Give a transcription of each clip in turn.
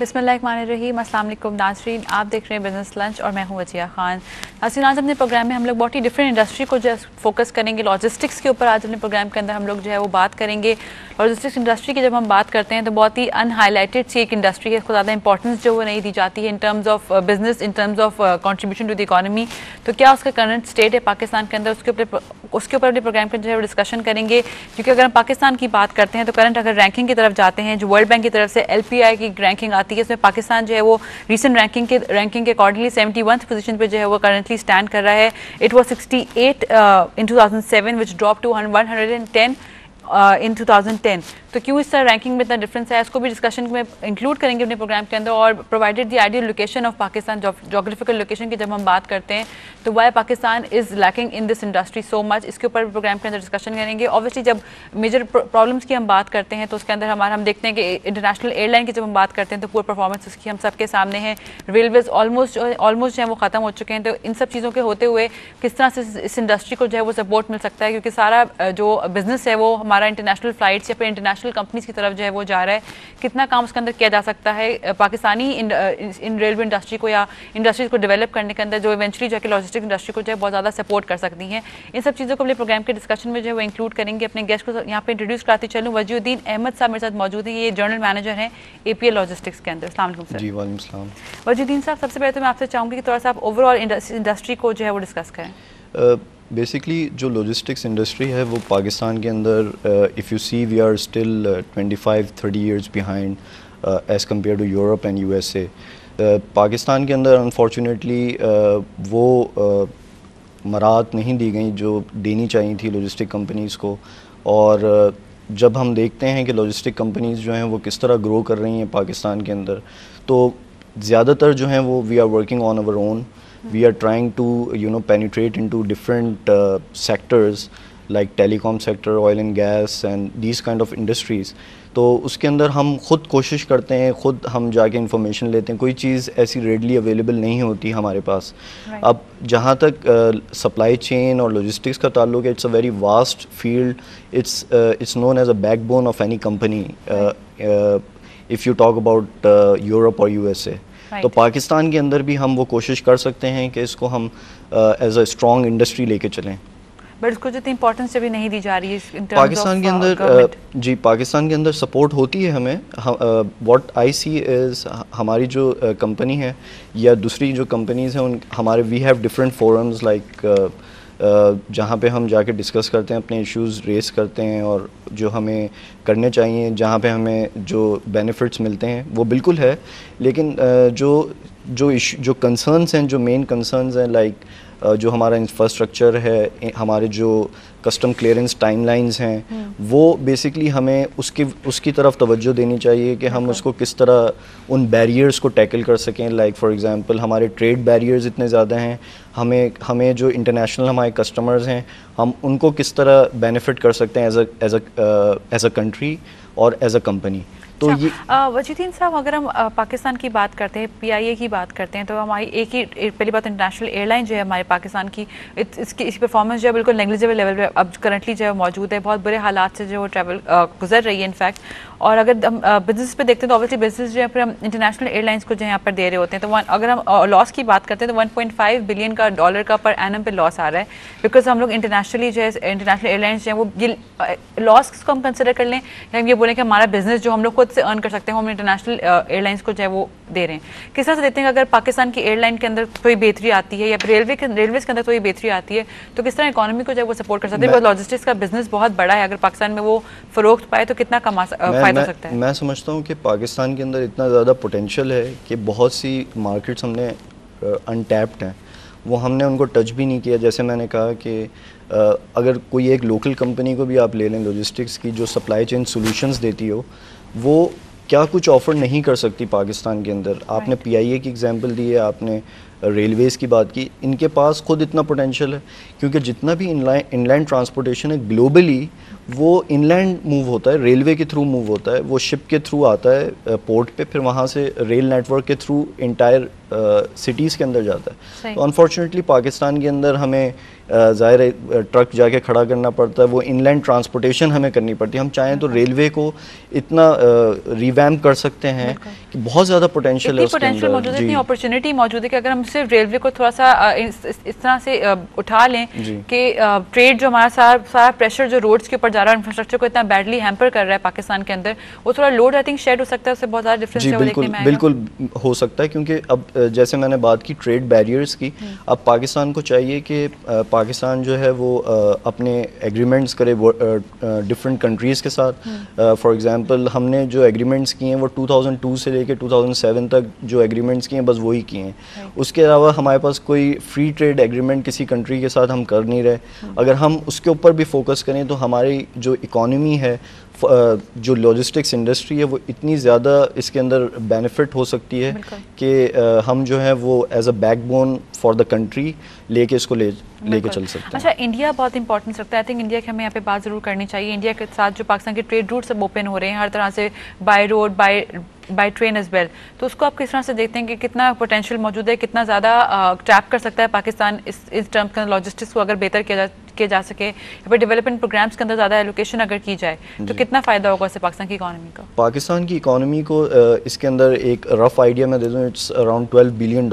बिस्मिल्लाहिर्रहमानिर्रहीम। अस्सलाम वालेकुम नाज़रीन, आप देख रहे हैं बिज़नेस लंच और मैं हूं वजिया खान। नाज़रीन, आज अपने प्रोग्राम में हम लोग बहुत ही डिफरेंट इंडस्ट्री को जो फोकस करेंगे, लॉजिस्टिक्स के ऊपर। आज अपने प्रोग्राम के अंदर हम लोग जो है वो बात करेंगे। लॉजिस्टिक्स इंडस्ट्री की जब हम बात करते हैं तो बहुत ही अनहाईलाइटेड सी एक इंडस्ट्री है, इसको ज़्यादा इंपॉर्टेंस जो वो नहीं दी जाती है in terms of business, in terms of contribution to the economy. तो क्या उसका करंट स्टेट है पाकिस्तान के अंदर, उसके ऊपर अपने प्रोग्राम के जो है वो डिस्कशन करेंगे। क्योंकि अगर हम पाकिस्तान की बात करते हैं तो करंट अगर रैंकिंग की तरफ जाते हैं, जो वर्ल्ड बैंक की तरफ से LPI की रैंकिंग आती है, इसमें पाकिस्तान जो है वो रीसेंट रैंकिंग के अकॉर्डिंगली 71th पोजीशन पे जो है वो करंटली स्टैंड कर रहा है। It was 68 in 2007 which drop to 110 in 2010। तो क्यों इस तरह रैंकिंग में इतना डिफरेंस है, इसको भी डिस्कशन में इंक्लूड करेंगे अपने प्रोग्राम के अंदर। और provided the ideal location of Pakistan, geographical location की जब हम बात करते हैं तो why Pakistan is lacking in this industry so much, इसके ऊपर प्रोग्राम के अंदर डिस्कशन करेंगे। ऑब्वियसली जब मेजर प्रॉब्लम्स की हम बात करते हैं तो उसके अंदर हम देखते हैं कि इंटरनेशनल एयरलाइन की जब हम बात करते हैं तो पूरी परफॉर्मेंस उसकी हम सबके सामने है। रेलवेज ऑलमोस्ट जो है वो ख़त्म हो चुके हैं। तो इन सब चीज़ों के होते हुए किस तरह से इस इंडस्ट्री को जो है वो सपोर्ट मिल सकता है, क्योंकि सारा जो बिजनेस है वो हमारा इंटरनेशनल फ्लाइट्स या फिर इंटरनेशनल कंपनीज की तरफ जो है वो जा रहा है। कितना काम उसके अंदर किया जा सकता है पाकिस्तानी इन रेलवे इंडस्ट्री को या इंडस्ट्रीज को डेवलप करने के अंदर, जो इवेंचुअली जाके लॉजिस्टिक इंडस्ट्री को जो है बहुत ज़्यादा सपोर्ट कर सकती हैं। इन सब चीज़ों को अपने प्रोग्राम के डिस्कशन में जो है वो इंक्लूड करेंगे। अपने गेस्ट को यहाँ पे इंट्रोड्यूस कराती चलूँ। वजीउद्दीन अहमद साहब मेरे साथ मौजूद हैं, ये जनरल मैनेजर हैं APL लॉजिस्टिक्स के अंदर। अस्सलाम वालेकुम सर। जी वालेकुम सलाम। वजीउद्दीन साहब, सबसे पहले तो मैं आपसे चाहूँगी कि थोड़ा सा आप ओवरऑल इंडस्ट्री को जो है वो डिस्कस करें। बेसिकली जो लॉजिस्टिक्स इंडस्ट्री है वो पाकिस्तान के अंदर if you see we are still 25-30 years behind as compare to Europe and USA। Pakistan के अंदर अनफॉर्चुनेटली वो मराहत नहीं दी गई जो देनी चाहिए थी लॉजिस्टिक कंपनीज़ को। और जब हम देखते हैं कि लॉजिस्टिक कंपनीज़ जो हैं वो किस तरह ग्रो कर रही हैं पाकिस्तान के अंदर, तो ज़्यादातर जो हैं वो we are working on our own. We are trying to penetrate into different sectors like telecom sector, oil and gas and these kind of industries। तो उसके अंदर हम ख़ुद कोशिश करते हैं, ख़ुद हम जाके इंफॉर्मेशन लेते हैं। कोई चीज़ ऐसी रेडली अवेलेबल नहीं होती हमारे पास। अब जहाँ तक सप्लाई चेन और लॉजिस्टिक्स का ताल्लुक है, it's a very vast field. It's known as a backbone of any company if you talk about Europe और USA। तो पाकिस्तान के अंदर भी हम वो कोशिश कर सकते हैं कि इसको हम एज अ स्ट्रॉन्ग इंडस्ट्री लेके चलें। बट उसको जितनी इंपॉर्टेंस अभी नहीं दी जा रही है पाकिस्तान के अंदर। जी, पाकिस्तान के अंदर सपोर्ट होती है हमें। व्हाट आई सी इज़ हमारी जो कंपनी है या दूसरी जो कंपनीज़ हैं, उन हमारे we have different forums like जहाँ पे हम जाके डिस्कस करते हैं, अपने इश्यूज़ रेस करते हैं और जो हमें करने चाहिए, जहाँ पे हमें जो बेनिफिट्स मिलते हैं वो बिल्कुल है। लेकिन जो कंसर्न्स हैं, जो मेन कंसर्न्स हैं लाइक जो हमारा इंफ्रास्ट्रक्चर है, हमारे जो कस्टम क्लियरेंस टाइमलाइंस हैं, वो बेसिकली हमें उसकी तरफ तवज्जो देनी चाहिए कि हम उसको किस तरह उन बैरियर्स को टैकल कर सकें। लाइक फॉर एग्जांपल हमारे ट्रेड बैरियर्स इतने ज़्यादा हैं, हमें जो इंटरनेशनल हमारे कस्टमर्स हैं, हम उनको किस तरह बेनिफिट कर सकते हैं एज अ कंट्री और एज अ कंपनी। तो ये वजीउद्दीन साहब, अगर हम पाकिस्तान की बात करते हैं, PIA की बात करते हैं, तो हमारी एक ही पहली बात इंटरनेशनल एयरलाइन जो है हमारे पाकिस्तान की, इसकी परफॉर्मेंस जो है बिल्कुल नेग्लिजिबल लेवल पे अब करंटली जो है मौजूद है। बहुत बुरे हालात से जो वो ट्रैवल गुजर रही है इनफैक्ट। और अगर हम बिजनेस पे देखते हैं तो ऑब्वियसली बिजनेस जो है फिर हम इंटरनेशनल एयरलाइंस को जो यहाँ पर दे रहे होते हैं। तो अगर हम लॉस की बात करते हैं तो $1.5 बिलियन का पर एनम पे लॉस आ रहा है, बिकॉज हम लोग इंटरनेशनली जो है इंटरनेशनल एयरलाइंस जो है वो ये लॉस को हम कंसिडर कर लें या हम ये बोलें कि हमारा बिजनेस जो हम लोग खुद से अर्न कर सकते हैं, हम इंटरनेशनल एयरलाइंस को जो है वो दे रहे हैं। किस तरह से देते हैं कि अगर पाकिस्तान की एयरलाइन के अंदर कोई बेहतरी आती है या फिर रेलवेज के अंदर कोई बेहतरी आती है तो किस तरह इकोनॉमी को जो है वो सपोर्ट कर सकते हैं? लॉजिस्टिक्स का बिजनेस बहुत बड़ा है, अगर पाकिस्तान में वो फरोख्त पाए तो कितना फायदा हो सकता है? मैं समझता हूँ कि पाकिस्तान के अंदर इतना ज़्यादा पोटेंशियल है कि बहुत सी मार्केट्स हमने अनटैप्ड हैं, वो हमने उनको टच भी नहीं किया। जैसे मैंने कहा कि अगर कोई एक लोकल कंपनी को भी आप ले लें लॉजिस्टिक्स की, जो सप्लाई चेन सॉल्यूशंस देती हो, वो क्या कुछ ऑफ़र नहीं कर सकती पाकिस्तान के अंदर। आपने PIA की एग्जांपल दी है, आपने रेलवेज़ की बात की, इनके पास खुद इतना पोटेंशियल है क्योंकि जितना भी इनलैंड ट्रांसपोर्टेशन है ग्लोबली वो इनलैंड मूव होता है, रेलवे के थ्रू मूव होता है, वो शिप के थ्रू आता है पोर्ट पे, फिर वहाँ से रेल नेटवर्क के थ्रू इंटायर सिटीज़ के अंदर जाता है। तो अनफॉर्चुनेटली पाकिस्तान के अंदर हमें ज़ाहिर है ट्रक जाके खड़ा करना पड़ता है, वो इनलैंड ट्रांसपोर्टेशन हमें करनी पड़ती है। हम चाहें तो रेलवे को इतना रिवैम्प कर सकते हैं कि बहुत ज़्यादा पोटेंशियल है उसके अंदर, मौजूद है, इतनी अपॉर्चुनिटी मौजूद है कि अगर हम सिर्फ रेलवे को थोड़ा सा इस तरह से उठा लें कि ट्रेड जो हमारा सारा प्रेशर जो रोड्स के ऊपर जा रहा है, इंफ्रास्ट्रक्चर को इतना बैडली हैम्पर कर रहा है पाकिस्तान के अंदर, वो थोड़ा लोड आई थिंक शेड हो सकता है, उससे बहुत ज़्यादा डिफरेंस बिल्कुल हो सकता है। क्योंकि अब जैसे मैंने बात की ट्रेड बैरियर्स की, अब पाकिस्तान को चाहिए कि पाकिस्तान जो है वो अपने एग्रीमेंट्स करे डिफरेंट कंट्रीज़ के साथ। फॉर एग्जांपल हमने जो एग्रीमेंट्स किए हैं वो 2002 से लेके 2007 तक जो एग्रीमेंट्स किए हैं बस वही किए हैं। उसके अलावा हमारे पास कोई फ्री ट्रेड एग्रीमेंट किसी कंट्री के साथ हम कर नहीं रहे। अगर हम उसके ऊपर भी फोकस करें तो हमारी जो इकॉनमी है, जो लॉजिस्टिक्स इंडस्ट्री है, वो इतनी ज़्यादा इसके अंदर बेनिफिट हो सकती है कि हम जो है वो as a backbone for the country लेके इसको लेके चल सकते हैं। अच्छा, इंडिया बहुत इंपॉर्टेंस रखता है। आई थिंक इंडिया की हमें यहाँ पे बात ज़रूर करनी चाहिए। इंडिया के साथ जो पाकिस्तान के ट्रेड रूट सब ओपन हो रहे हैं हर तरह से, by road, by train as well, तो उसको आप किस तरह से देखते हैं कि कितना पोटेंशियल मौजूद है, कितना ज़्यादा ट्रैप कर सकता है पाकिस्तान इस टर्म्स के अंदर लॉजिस्टिक्स को अगर बेहतर किया जा सके, या फिर डेवलपमेंट प्रोग्राम्स के अंदर ज़्यादा एलोकेशन अगर की जाए तो कितना फ़ायदा होगा इससे पाकिस्तान की इकॉनमी को? पाकिस्तान की इकॉनमी को इसके अंदर एक रफ आइडिया मैं दे दूँ, it's around $12 billion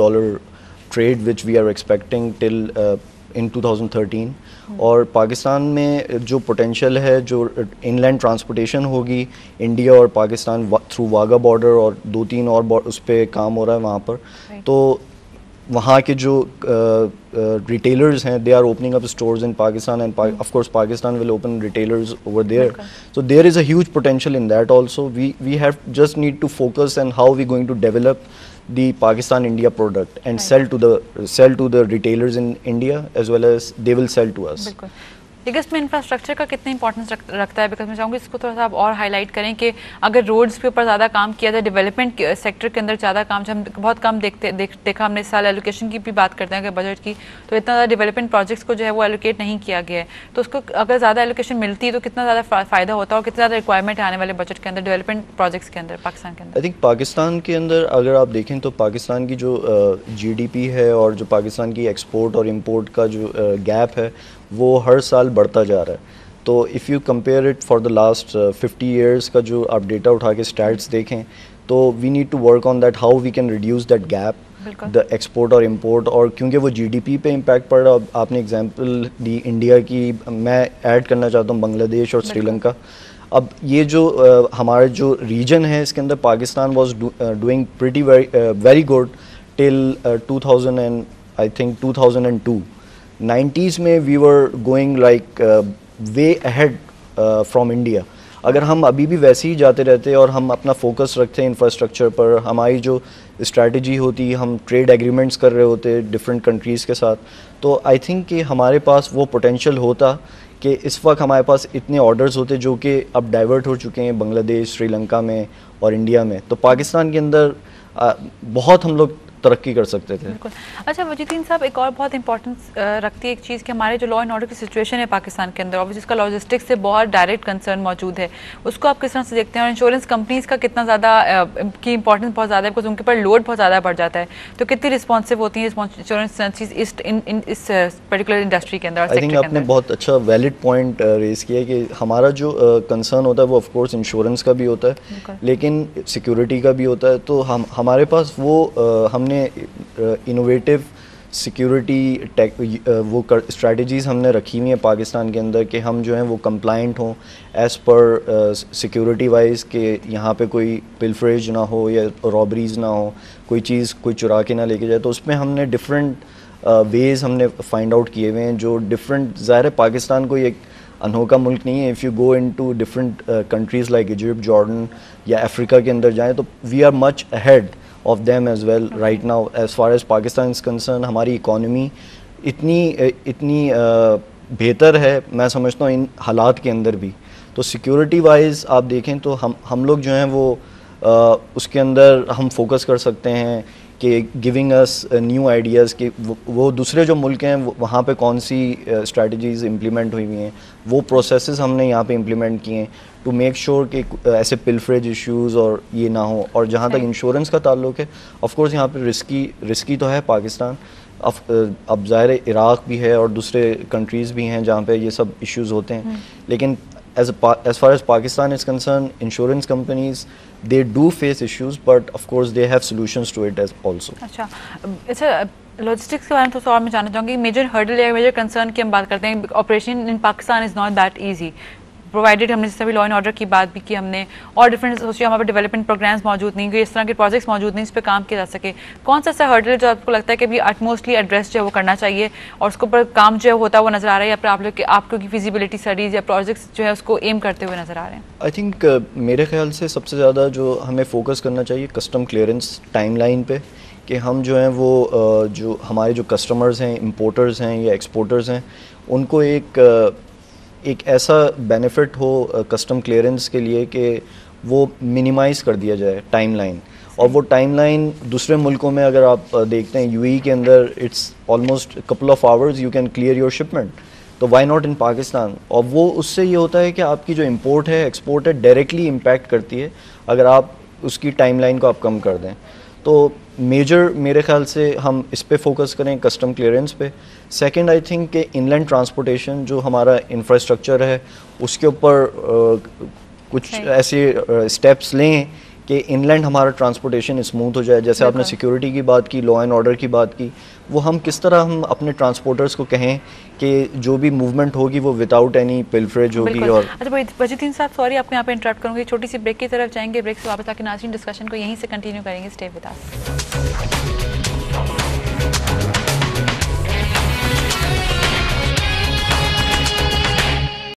trade which we are expecting till in 2013। और पाकिस्तान में जो पोटेंशियल है, जो इनलैंड ट्रांसपोर्टेशन होगी इंडिया और पाकिस्तान थ्रू वाघा बॉर्डर, और 2-3 और उस पर काम हो रहा है वहाँ पर, तो वहाँ के जो retailers हैं, they are opening up stores in Pakistan, and of course Pakistan will open retailers over there. So there is a huge potential in that also. We have just need to focus on how we going to develop the Pakistan India product and sell to the retailers in India, as well as they will sell to us. इसमें infrastructure का कितना importance रखता है? Because मैं चाहूँगी इसको थोड़ा सा आप और हाईलाइट करें कि अगर रोड्स के ऊपर ज़्यादा काम किया जाए, डेवलपमेंट सेक्टर के अंदर ज़्यादा काम, जो हम बहुत कम देखा हमने इस साल एलोकेशन की भी बात करते हैं, अगर बजट की, तो इतना ज़्यादा डेवलपमेंट प्रोजेक्ट्स को जो है वो एलोकेट नहीं किया गया है। तो उसको अगर ज़्यादा एलोकेशन मिलती है तो कितना ज़्यादा फ़ायदा होता है और कितना ज़्यादा रिक्वायरमेंट है आने वाले बजट के अंदर डेवलपमेंट प्रोजेक्ट्स के अंदर पाकिस्तान के अंदर? आई थिंक पाकिस्तान के अंदर अगर आप देखें तो पाकिस्तान की जो GDP है और जो पाकिस्तान की एक्सपोर्ट और इम्पोर्ट का जो गैप है वो हर साल बढ़ता जा रहा है। तो if you compare it for the last 50 years का जो आप डेटा उठा के स्टैट्स देखें, तो we need to work on that, how we can reduce that gap, the export और इम्पोर्ट। और क्योंकि वो GDP पे इम्पैक्ट पड़ रहा है, आपने एग्जांपल दी इंडिया की, मैं ऐड करना चाहता हूँ बांग्लादेश और श्रीलंका। अब ये जो हमारा जो रीजन है इसके अंदर Pakistan was doing pretty very good till 2000 and I think 2002। 90s में we were going like way ahead from India. अगर हम अभी भी वैसे ही जाते रहते और हम अपना फोकस रखते हैं इंफ्रास्ट्रक्चर पर, हमारी जो स्ट्रैटेजी होती, हम ट्रेड एग्रीमेंट्स कर रहे होते डिफरेंट कंट्रीज़ के साथ, तो आई थिंक कि हमारे पास वो पोटेंशियल होता कि इस वक्त हमारे पास इतने ऑर्डर्स होते जो कि अब डाइवर्ट हो चुके हैं बांग्लादेश, श्रीलंका में और इंडिया में। तो पाकिस्तान के अंदर बहुत हम लोग तरक्की कर सकते थे। बिल्कुल। अच्छा वजीदुद्दीन साहब, एक और बहुत इंपॉर्टेंस रखती है एक चीज़ कि हमारे जो लॉ एंड ऑर्डर की सिचुएशन है पाकिस्तान के अंदर, ऑब्वियसली इसका लॉजिस्टिक्स से बहुत डायरेक्ट कंसर्न मौजूद है, उसको आप किस तरह से देखते हैं? और इंश्योरेंस कंपनीज का कितना ज़्यादा की इंपॉर्टेंस बहुत ज़्यादा है, बिकॉज उनके ऊपर लोड बहुत ज़्यादा बढ़ जाता है, तो कितनी रिस्पॉन्सिव होती है इंश्योरेंस इस पर्टिकुलर इंडस्ट्री के अंदर? आई थिंक आपने बहुत अच्छा वैलिड पॉइंट रेज किया कि हमारा जो कंसर्न होता है वो ऑफकोर्स इंश्योरेंस का भी होता है, लेकिन सिक्योरिटी का भी होता है। तो हमारे पास वो हमने इनोवेटिव सिक्योरिटी टेक वो स्ट्रैटेजीज़ हमने रखी हुई हैं पाकिस्तान के अंदर कि हम जो हैं वो कंप्लाइंट हों एज़ पर सिक्योरिटी वाइज, कि यहाँ पे कोई पिलफरेज ना हो या रॉबरीज ना हो, कोई चीज़ कोई चुरा के ना लेके जाए। तो उसमें हमने डिफरेंट वेज़ हमने फाइंड आउट किए हुए हैं जो डिफरेंट, ज़ाहिर है पाकिस्तान कोई एक अनोखा मुल्क नहीं है। If you go into different countries like Egypt, Jordan या अफ्रीका के अंदर जाएँ तो we are much ahead of them as well right now as far as Pakistan is concerned। हमारी इकॉनमी इतनी बेहतर है मैं समझता हूँ इन हालात के अंदर भी। तो सिक्योरिटी वाइज आप देखें तो हम लोग जो हैं वो उसके अंदर हम फोकस कर सकते हैं कि गिविंग अस न्यू आइडियाज़ कि वो दूसरे जो मुल्क हैं वहाँ पे कौन सी स्ट्रैटेजीज़ इम्प्लीमेंट हुई हुई हैं, वो प्रोसेसेस हमने यहाँ पे इम्प्लीमेंट किए हैं टू मेक श्योर कि ऐसे पिलफरेज इश्यूज़ और ये ना हो। और जहाँ तक इंश्योरेंस का ताल्लुक है, ऑफ कोर्स यहाँ पे रिस्की तो है पाकिस्तान, अब ज़ाहिर है इराक़ भी है और दूसरे कंट्रीज़ भी हैं जहाँ पे ये सब इश्यूज़ होते हैं, लेकिन as far as Pakistan is concerned, insurance companies, they do face issues, but of course they have solutions to it as also. अच्छा, लॉजिस्टिक्स के बारे में थोड़ा और मैं जानना चाहूँगी। मेजर हर्डल या मेजर कंसर्न की हम बात करते हैं, operation in Pakistan is not that easy, provided हमने जिस तरह लॉ एंड ऑर्डर की बात भी की हमने, और डिफरेंट सोचिए हमारे डेवलपमेंट प्रोग्राम्स मौजूद नहीं, इस तरह के प्रोजेक्ट्स मौजूद नहीं, इस पर काम किया जा सके। कौन सा ऐसा हर्डल जो आपको लगता है कि अभी अटमोस्टली एड्रेस जो है वो करना चाहिए और उसके ऊपर काम जो है होता हुआ नजर आ रहा है, या फिर आप लोग आपको की फिजिबिलिटी स्टडीज़ या प्रोजेक्ट्स जो है उसको एम करते हुए नजर आ रहे हैं? आई थिंक मेरे ख्याल से सबसे ज़्यादा जो हमें फोकस करना चाहिए कस्टम क्लियरेंस टाइमलाइन पे, कि हम जो हैं वो जो हमारे जो कस्टमर्स हैं, इंपोर्टर्स हैं या एक्सपोर्टर्स हैं, उनको एक ऐसा बेनिफिट हो कस्टम क्लियरेंस के लिए कि वो मिनिमाइज़ कर दिया जाए टाइमलाइन। और वो टाइमलाइन दूसरे मुल्कों में अगर आप देखते हैं, यूएई के अंदर it's almost couple of hours you can clear your shipment, तो वाई नॉट इन पाकिस्तान। और वो उससे ये होता है कि आपकी जो इंपोर्ट है, एक्सपोर्ट है, डायरेक्टली इम्पैक्ट करती है अगर आप उसकी टाइमलाइन को आप कम कर दें। तो मेजर मेरे ख्याल से हम इस पे फोकस करें, कस्टम क्लियरेंस पे। सेकंड आई थिंक कि इनलैंड ट्रांसपोर्टेशन जो हमारा इंफ्रास्ट्रक्चर है उसके ऊपर कुछ ऐसे स्टेप्स लें कि इनलैंड हमारा ट्रांसपोर्टेशन स्मूथ हो जाए। जैसे आपने सिक्योरिटी की बात की, लॉ एंड ऑर्डर की बात की, वो हम किस तरह हम अपने ट्रांसपोर्टर्स को कहें कि जो भी मूवमेंट होगी वो विदाउट एनी पिलफरेज होगी। और अच्छा वजीदुद्दीन साहब, सॉरी आपको यहाँ पे इंटरप्ट करूँगी, छोटी सी ब्रेक की तरफ जाएंगे, ब्रेक से वापस आके नाज़रीन डिस्कशन को यहीं से कंटिन्यू करेंगे। Stay with us.